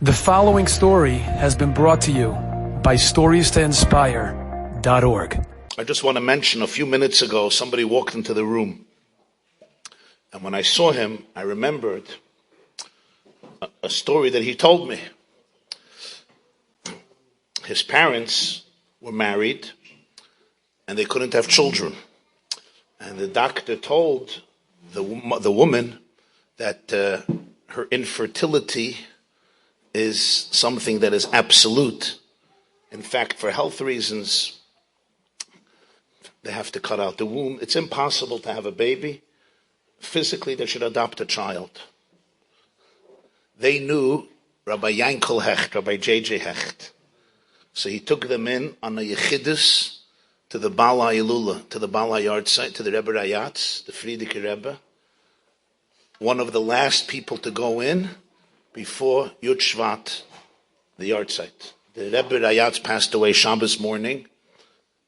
The following story has been brought to you by StoriesToInspire.org. I just want to mention, a few minutes ago, somebody walked into the room. And when I saw him, I remembered a story that he told me. His parents were married, and they couldn't have children. And the doctor told the woman that her infertility is something that is absolute. In fact, for health reasons, they have to cut out the womb. It's impossible to have a baby. Physically, they should adopt a child. They knew Rabbi Yankel Hecht, Rabbi YY Hecht. So he took them in on a yechidus to the Baal HaIlula, to the Baal HaYartzeit, to the Rebbe Rayatz, the Frierdiker Rebbe. One of the last people to go in before Yud Shvat, the Yartzeit. The Rebbe Rayatz passed away Shabbos morning,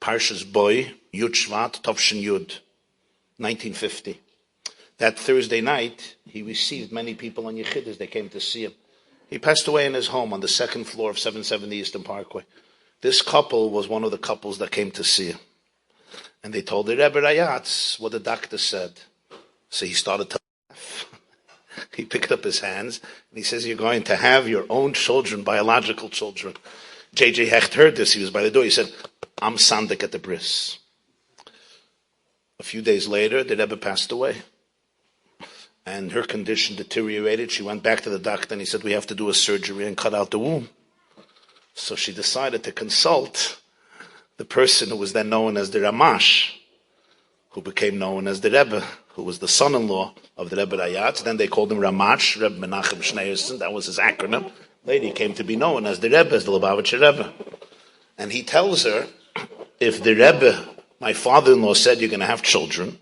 Parshas Boy, Yud Shvat, Tovshin Yud, 1950. That Thursday night, he received many people on Yechidus. They came to see him. He passed away in his home on the second floor of 770 Eastern Parkway. This couple was one of the couples that came to see him. And they told the Rebbe Rayatz what the doctor said. So he started to laugh. He picked up his hands, and he says, "You're going to have your own children, biological children." YY Hecht heard this. He was by the door. He said, "I'm sandik at the bris." A few days later, the Rebbe passed away, and her condition deteriorated. She went back to the doctor, and he said, "We have to do a surgery and cut out the womb." So she decided to consult the person who was then known as the Ramash, who became known as the Rebbe, who was the son-in-law of the Rebbe Rayatz. Then they called him Ramash, Rebbe Menachem Schneerson. That was his acronym. Later he came to be known as the Rebbe, as the Lubavitcher Rebbe. And he tells her, if the Rebbe, my father-in-law, said you're going to have children,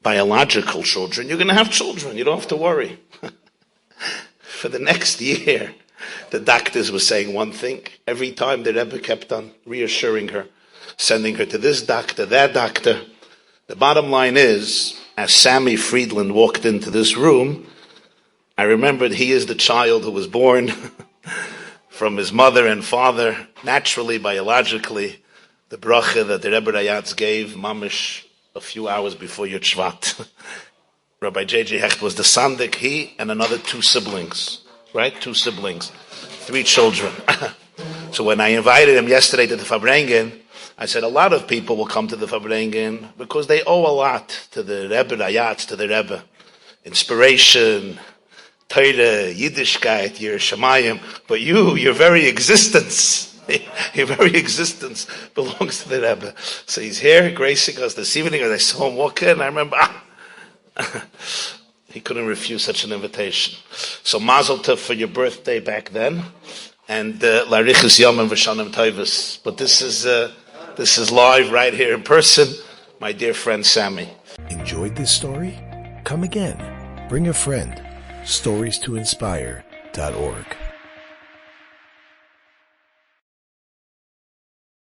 biological children, you're going to have children. You don't have to worry. For the next year, the doctors were saying one thing. Every time the Rebbe kept on reassuring her, sending her to this doctor, that doctor. The bottom line is, as Sammy Friedland walked into this room, I remembered he is the child who was born from his mother and father, naturally, biologically, the bracha that the Rebbe Rayatz gave, mamish, a few hours before Yud Shvat. Rabbi YY Hecht was the sandik, he and another two siblings, right? Two siblings, 3 children. So when I invited him yesterday to the Fabrengen, I said a lot of people will come to the Fabrengen because they owe a lot to the Rebbe Rayatz, to the Rebbe. Inspiration, Torah, Yiddishkeit, your Shemayim. But your very existence, belongs to the Rebbe. So he's here gracing us this evening. As I saw him walk in, I remember, he couldn't refuse such an invitation. So Mazel Tov for your birthday back then, and Larichus Yomim V'Shanim Tovos. But this is live right here in person. My dear friend Sammy. Enjoyed this story? Come again. Bring a friend. StoriesToInspire.org